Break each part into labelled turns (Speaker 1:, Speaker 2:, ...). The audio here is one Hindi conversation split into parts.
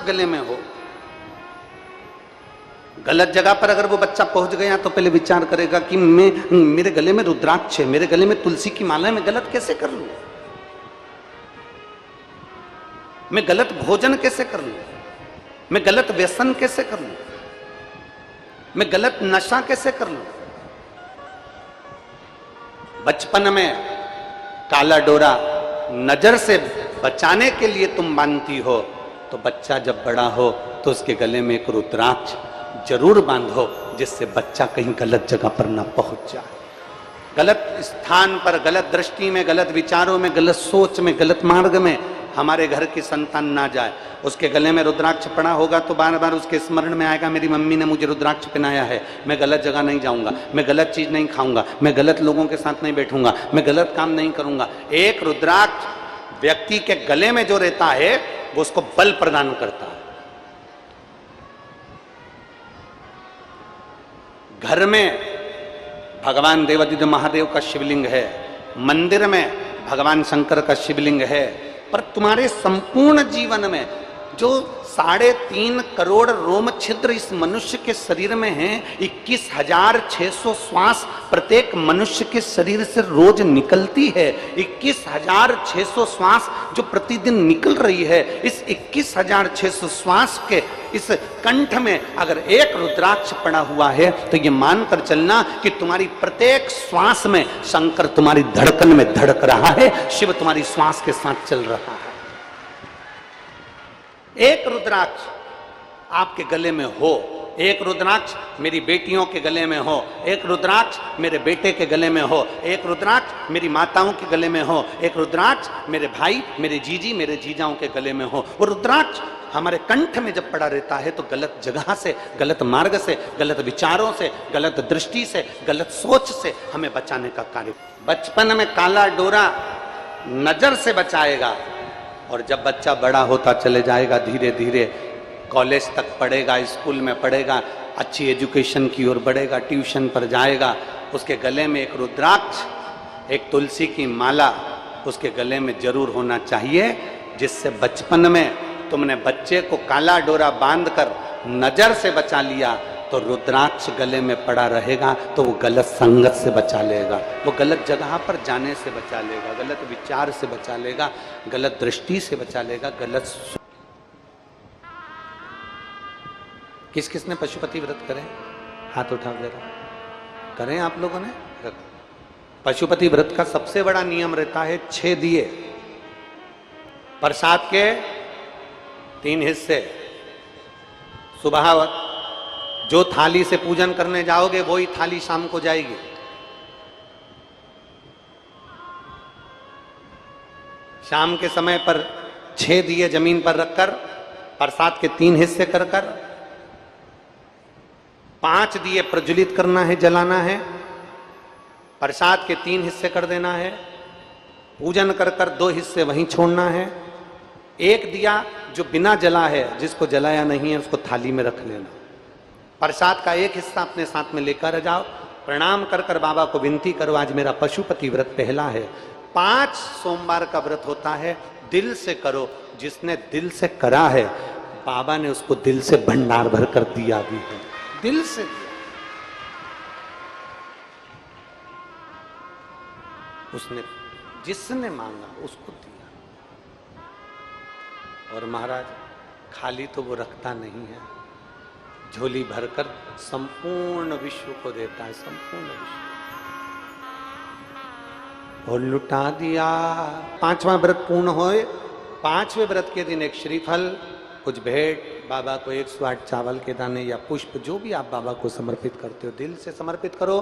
Speaker 1: गले में हो, गलत जगह पर अगर वो बच्चा पहुंच गया तो पहले विचार करेगा कि मेरे गले में रुद्राक्ष है, मेरे गले में तुलसी की माला है, मैं गलत कैसे कर लूं, मैं गलत भोजन कैसे कर लूं, मैं गलत व्यसन कैसे कर लूं, मैं गलत नशा कैसे कर लूं। बचपन में काला डोरा नजर से बचाने के लिए तुम बांधती हो, तो बच्चा जब बड़ा हो तो उसके गले में एक रुद्राक्ष जरूर बांधो, जिससे बच्चा कहीं गलत जगह पर ना पहुंच जाए, गलत स्थान पर, गलत दृष्टि में, गलत विचारों में, गलत सोच में, गलत मार्ग में हमारे घर की संतान ना जाए। उसके गले में रुद्राक्ष पड़ा होगा तो बार बार उसके स्मरण में आएगा, मेरी मम्मी ने मुझे रुद्राक्ष पहनाया है, मैं गलत जगह नहीं जाऊंगा, मैं गलत चीज नहीं खाऊंगा, मैं गलत लोगों के साथ नहीं बैठूंगा, मैं गलत काम नहीं करूंगा। एक रुद्राक्ष व्यक्ति के गले में जो रहता है वो उसको बल प्रदान करता है। घर में भगवान देवादिदेव महादेव का शिवलिंग है, मंदिर में भगवान शंकर का शिवलिंग है, पर तुम्हारे संपूर्ण जीवन में जो 3.5 करोड़ रोम छिद्र इस मनुष्य के शरीर में हैं, 21,600 श्वास प्रत्येक मनुष्य के शरीर से रोज निकलती है। 21,600 श्वास जो प्रतिदिन निकल रही है, इस 21,600 श्वास के इस कंठ में अगर एक रुद्राक्ष पड़ा हुआ है तो ये मानकर चलना कि तुम्हारी प्रत्येक श्वास में शंकर तुम्हारी धड़कन में धड़क रहा है, शिव तुम्हारी श्वास के साथ चल रहा है। एक रुद्राक्ष आपके गले में हो, एक रुद्राक्ष मेरी बेटियों के गले में हो, एक रुद्राक्ष मेरे बेटे के गले में हो, एक रुद्राक्ष मेरी माताओं के गले में हो, एक रुद्राक्ष मेरे भाई, मेरे जीजी, मेरे जीजाओं के गले में हो। वो रुद्राक्ष हमारे कंठ में जब पड़ा रहता है तो गलत जगह से, गलत मार्ग से, गलत विचारों से, गलत दृष्टि से, गलत सोच से हमें बचाने का कार्य। बचपन में काला डोरा नजर से बचाएगा, और जब बच्चा बड़ा होता चले जाएगा, धीरे धीरे कॉलेज तक पढ़ेगा, स्कूल में पढ़ेगा, अच्छी एजुकेशन की ओर बढ़ेगा, ट्यूशन पर जाएगा, उसके गले में एक रुद्राक्ष, एक तुलसी की माला उसके गले में जरूर होना चाहिए, जिससे बचपन में तुमने बच्चे को काला डोरा बांधकर नजर से बचा लिया तो रुद्राक्ष गले में पड़ा रहेगा तो वो गलत संगत से बचा लेगा, वो गलत जगह पर जाने से बचा लेगा, गलत विचार से बचा लेगा, गलत दृष्टि से बचा लेगा, गलत। किस किस ने पशुपति व्रत करें? हाथ उठाओ जरा। करें आप लोगों ने? पशुपति व्रत का सबसे बड़ा नियम रहता है 6 दिए, प्रसाद के 3 हिस्से, सुबह जो थाली से पूजन करने जाओगे वही थाली शाम को जाएगी। शाम के समय पर 6 दिए जमीन पर रखकर प्रसाद के 3 हिस्से कर 5 दिए प्रज्वलित करना है, जलाना है, प्रसाद के 3 हिस्से कर देना है, पूजन कर 2 हिस्से वहीं छोड़ना है। एक दिया जो बिना जला है, जिसको जलाया नहीं है, उसको थाली में रख लेना। प्रसाद का 1 हिस्सा अपने साथ में लेकर जाओ, प्रणाम कर बाबा को विनती करो, आज मेरा पशुपति व्रत पहला है। 5 सोमवार का व्रत होता है, दिल से करो, जिसने दिल से करा है बाबा ने उसको दिल से भंडार भर कर दिया भी है, दिल से दिया। उसने जिसने मांगा उसको दिया। और महाराज खाली तो वो रखता नहीं है, झोली भरकर संपूर्ण विश्व को देता है, संपूर्ण विश्व। और लुटा दिया। 5वां व्रत पूर्ण होए, 5वें व्रत के दिन एक श्रीफल, कुछ भेंट, बाबा को 108 चावल के दाने या पुष्प, जो भी आप बाबा को समर्पित करते हो, दिल से समर्पित करो,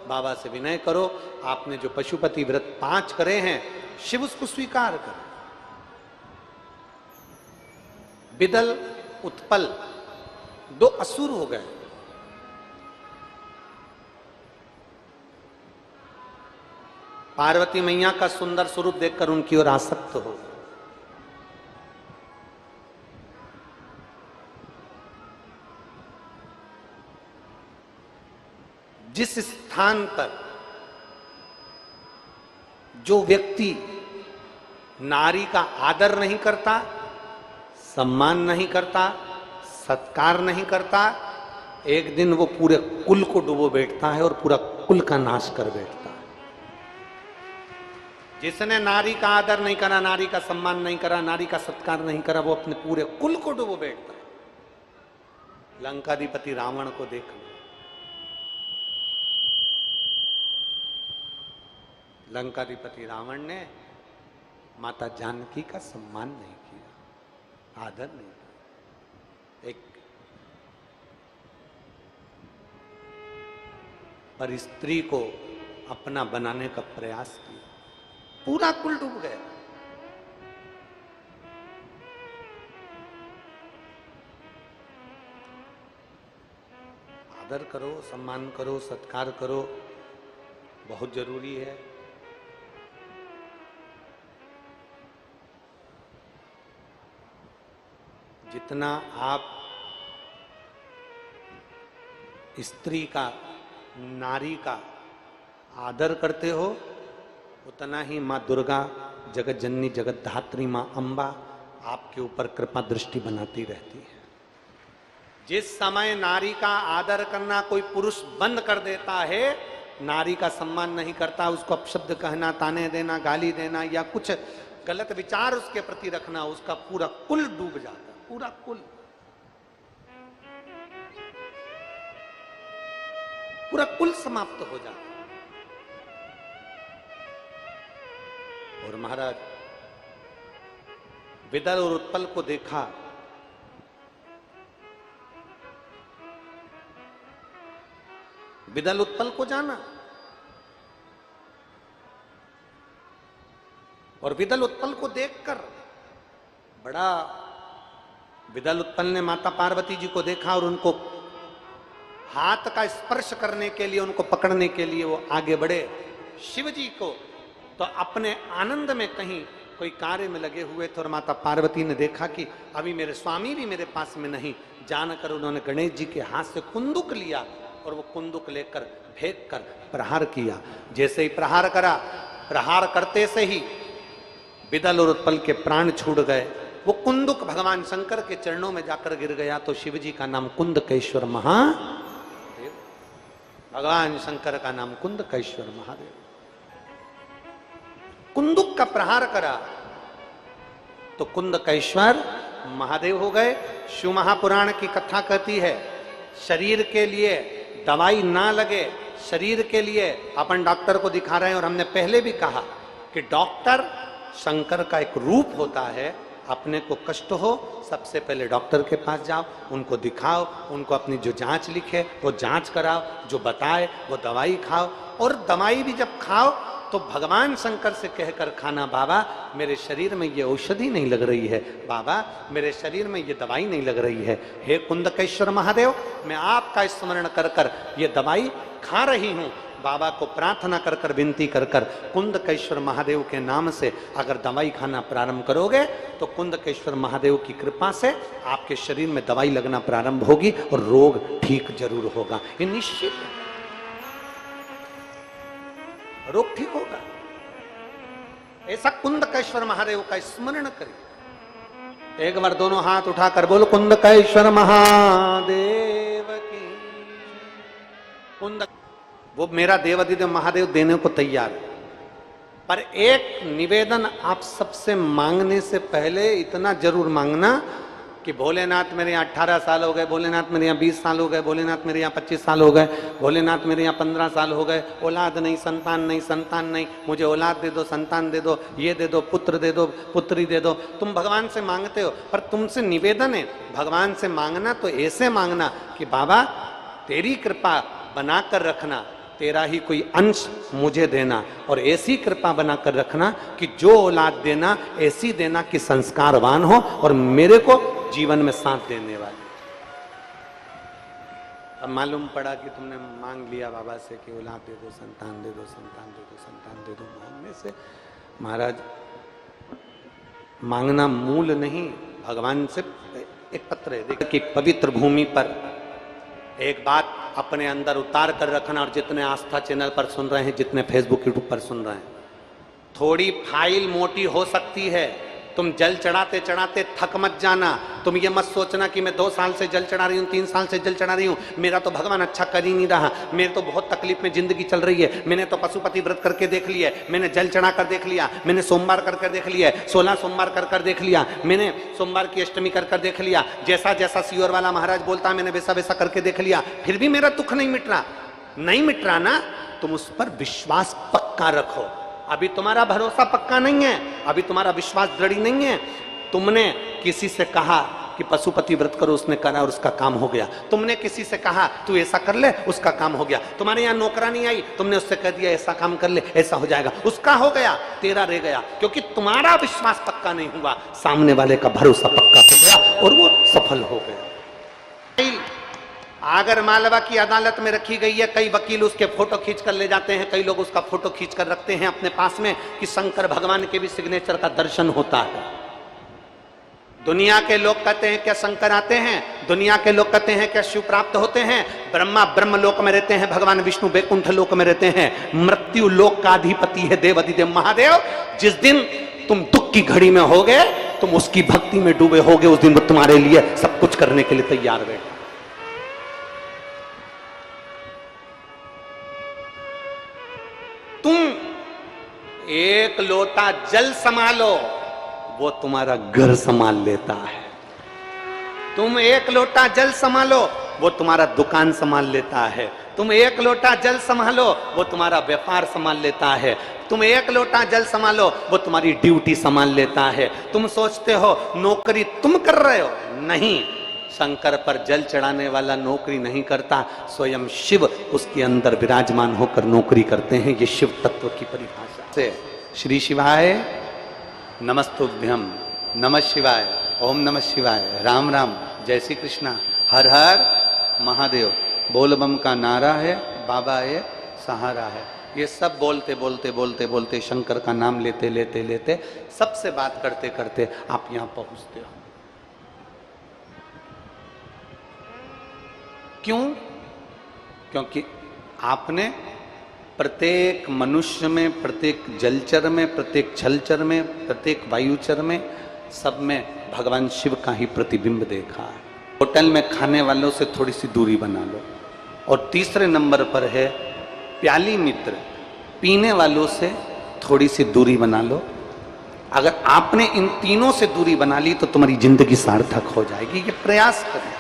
Speaker 1: बाबा से विनय करो। आपने जो पशुपति व्रत 5 करे हैं, शिव उसको स्वीकार करे। बिदल, उत्पल 2 असुर हो गए। पार्वती मैया का सुंदर स्वरूप देखकर उनकी ओर आसक्त हो गए। जिस स्थान पर जो व्यक्ति नारी का आदर नहीं करता, सम्मान नहीं करता, सत्कार नहीं करता, एक दिन वो पूरे कुल को डुबो बैठता है और पूरा कुल का नाश कर बैठता है। जिसने नारी का आदर नहीं करा, नारी का सम्मान नहीं करा, नारी का सत्कार नहीं करा, वो अपने पूरे कुल को डुबो बैठता है। लंकाधिपति रावण को देखना, लंकाधिपति रावण ने माता जानकी का सम्मान नहीं किया, आदर नहीं किया। एक पर स्त्री को अपना बनाने का प्रयास किया, पूरा कुल डूब गया। आदर करो, सम्मान करो, सत्कार करो, बहुत जरूरी है। जितना आप स्त्री का, नारी का आदर करते हो, उतना ही माँ दुर्गा, जगत जननी, जगत धात्री माँ अम्बा आपके ऊपर कृपा दृष्टि बनाती रहती है। जिस समय नारी का आदर करना कोई पुरुष बंद कर देता है, नारी का सम्मान नहीं करता, उसको अपशब्द कहना, ताने देना, गाली देना या कुछ गलत विचार उसके प्रति रखना, उसका पूरा कुल डूब जाता, पूरा कुल, पूरा कुल समाप्त हो जाता। और महाराज विदल और उत्पल को देखा, विदल उत्पल को जाना, और विदल उत्पल को देखकर बड़ा, विदल उत्पल ने माता पार्वती जी को देखा और उनको हाथ का स्पर्श करने के लिए, उनको पकड़ने के लिए वो आगे बढ़े। शिव जी को तो अपने आनंद में कहीं कोई कार्य में लगे हुए थे और माता पार्वती ने देखा कि अभी मेरे स्वामी भी मेरे पास में नहीं, जानकर उन्होंने गणेश जी के हाथ से कुंदुक लिया और वो कुंदुक लेकर फेंक कर प्रहार किया। जैसे ही प्रहार करा, प्रहार करते से ही विदल और उत्पल के प्राण छूट गए। वो कुंदुक भगवान शंकर के चरणों में जाकर गिर गया तो शिव जी का नाम कुंदकेश्वर महादेव, भगवान शंकर का नाम कुंदकेश्वर महादेव। कुंदुक का प्रहार करा तो कुंदकेश्वर महादेव हो गए। शिव महापुराण की कथा कहती है, शरीर के लिए दवाई ना लगे, शरीर के लिए अपन डॉक्टर को दिखा रहे हैं, और हमने पहले भी कहा कि डॉक्टर शंकर का एक रूप होता है। अपने को कष्ट हो, सबसे पहले डॉक्टर के पास जाओ, उनको दिखाओ, उनको अपनी जो जांच लिखे वो जांच कराओ, जो बताए वो दवाई खाओ, और दवाई भी जब खाओ तो भगवान शंकर से कहकर खाना, बाबा मेरे शरीर में ये औषधि नहीं लग रही है, बाबा मेरे शरीर में ये दवाई नहीं लग रही है, हे कुंदकेश्वर महादेव मैं आपका स्मरण कर कर ये दवाई खा रही हूँ। बाबा को प्रार्थना कर कर, विनती कर कर, कुंदकेश्वर महादेव के नाम से अगर दवाई खाना प्रारंभ करोगे तो कुंदकेश्वर महादेव की कृपा से आपके शरीर में दवाई लगना प्रारंभ होगी और रोग ठीक जरूर होगा, ये निश्चित है, रोग ठीक होगा। ऐसा कुंदकेश्वर महादेव का स्मरण करिए। एक बार दोनों हाथ उठाकर बोलो कुंदकेश्वर महादेव की। कुंद वो मेरा देवाधिदेव महादेव देने को तैयार है, पर एक निवेदन आप सबसे मांगने से पहले इतना जरूर मांगना कि भोलेनाथ मेरे यहाँ 18 साल हो गए, भोलेनाथ मेरे यहाँ 20 साल हो गए, भोलेनाथ मेरे यहाँ 25 साल हो गए, भोलेनाथ मेरे यहाँ 15 साल हो गए, औलाद नहीं, संतान नहीं, संतान नहीं, मुझे औलाद दे दो, संतान दे दो, ये दे दो, पुत्र दे दो, पुत्री दे दो। तुम भगवान से मांगते हो, पर तुमसे निवेदन है भगवान से मांगना तो ऐसे मांगना कि बाबा तेरी कृपा बनाकर रखना, तेरा ही कोई अंश मुझे देना, और ऐसी कृपा बनाकर रखना कि जो औलाद देना ऐसी देना कि संस्कारवान हो और मेरे को जीवन में साथ देने वाली। अब मालूम पड़ा कि तुमने मांग लिया बाबा से कि औलाद दे दो, संतान दे दो, संतान दे दो, संतान दे दो, मांगने से महाराज मांगना मूल नहीं, भगवान से एक पत्र है देखिए कि पवित्र भूमि पर एक बात अपने अंदर उतार कर रखना। और जितने आस्था चैनल पर सुन रहे हैं, जितने फेसबुक यूट्यूब पर सुन रहे हैं, थोड़ी फाइल मोटी हो सकती है तुम जल चढ़ाते चढ़ाते थक मत जाना। तुम ये मत सोचना कि मैं 2 साल से जल चढ़ा रही हूँ, 3 साल से जल चढ़ा रही हूँ, मेरा तो भगवान अच्छा कर ही नहीं रहा, मेरे तो बहुत तकलीफ में जिंदगी चल रही है, मैंने तो पशुपति व्रत करके देख लिया, मैंने जल चढ़ा कर देख लिया, मैंने सोमवार कर देख लिया, 16 सोमवार कर देख लिया, मैंने सोमवार की अष्टमी कर देख लिया, जैसा जैसा सीओर वाला महाराज बोलता है मैंने वैसा वैसा करके देख लिया, फिर भी मेरा दुख नहीं मिट रहा। नहीं मिट रहा ना, तुम उस पर विश्वास पक्का रखो। अभी तुम्हारा भरोसा पक्का नहीं है, अभी तुम्हारा विश्वास दृढ़ नहीं है। तुमने किसी से कहा कि पशुपति व्रत करो, उसने करा और उसका काम हो गया। तुमने किसी से कहा तू ऐसा कर ले, उसका काम हो गया। तुम्हारे यहाँ नौकरानी आई, तुमने उससे कह दिया ऐसा काम कर ले, ऐसा हो जाएगा, उसका हो गया, तेरा रह गया, क्योंकि तुम्हारा विश्वास पक्का नहीं हुआ, सामने वाले का भरोसा पक्का हो गया और वो सफल हो गया। अगर मालवा की अदालत में रखी गई है, कई वकील उसके फोटो खींच कर ले जाते हैं, कई लोग उसका फोटो खींच कर रखते हैं अपने पास में कि शंकर भगवान के भी सिग्नेचर का दर्शन होता है। दुनिया के लोग कहते हैं क्या शंकर आते हैं, दुनिया के लोग कहते हैं क्या शिव प्राप्त होते हैं, ब्रह्मा ब्रह्म लोक में रहते हैं, भगवान विष्णु वैकुंठ लोक में रहते हैं, मृत्यु लोक का अधिपति है देव अधिदेव महादेव। जिस दिन तुम दुख की घड़ी में होगे, तुम उसकी भक्ति में डूबे होगे, उस दिन वो तुम्हारे लिए सब कुछ करने के लिए तैयार बैठे। तुम एक लोटा जल संभालो, वो तुम्हारा घर संभाल लेता है। तुम एक लोटा जल संभालो, वो तुम्हारा दुकान संभाल लेता है। तुम एक लोटा जल संभालो, वो तुम्हारा व्यापार संभाल लेता है। तुम एक लोटा जल संभालो, वो तुम्हारी ड्यूटी संभाल लेता है। तुम सोचते हो नौकरी तुम कर रहे हो, नहीं, शंकर पर जल चढ़ाने वाला नौकरी नहीं करता, स्वयं शिव उसके अंदर विराजमान होकर नौकरी करते हैं। ये शिव तत्व की परिभाषा से। श्री शिवाय नमस्तुभ्यम, नमः शिवाय, ओम नमः शिवाय, राम राम, जय श्री कृष्णा, हर हर महादेव। बोल बम का नारा है, बाबा ये सहारा है। ये सब बोलते बोलते बोलते बोलते शंकर का नाम लेते लेते लेते सबसे बात करते करते आप यहां पहुंचते हो। क्यों? क्योंकि आपने प्रत्येक मनुष्य में, प्रत्येक जलचर में, प्रत्येक छलचर में, प्रत्येक वायुचर में, सब में भगवान शिव का ही प्रतिबिंब देखा है। होटल में खाने वालों से थोड़ी सी दूरी बना लो। और तीसरे नंबर पर है प्याली मित्र, पीने वालों से थोड़ी सी दूरी बना लो। अगर आपने इन तीनों से दूरी बना ली तो तुम्हारी जिंदगी सार्थक हो जाएगी। ये प्रयास करें।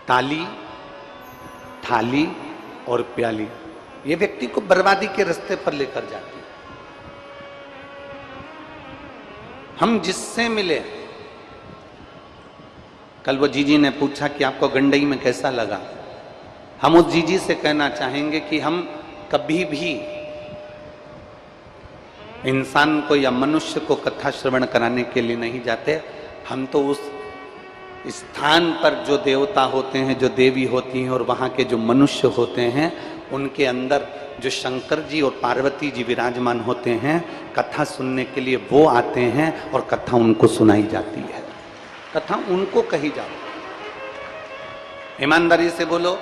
Speaker 1: ताली, थाली और प्याली ये व्यक्ति को बर्बादी के रास्ते पर लेकर जाती है। हम जिससे मिले, कल वो जीजी ने पूछा कि आपको गंडई में कैसा लगा, हम उस जीजी से कहना चाहेंगे कि हम कभी भी इंसान को या मनुष्य को कथा श्रवण कराने के लिए नहीं जाते। हम तो उस स्थान पर जो देवता होते हैं, जो देवी होती हैं और वहाँ के जो मनुष्य होते हैं, उनके अंदर जो शंकर जी और पार्वती जी विराजमान होते हैं, कथा सुनने के लिए वो आते हैं और कथा उनको सुनाई जाती है, कथा उनको कही जाती है। ईमानदारी से बोलो,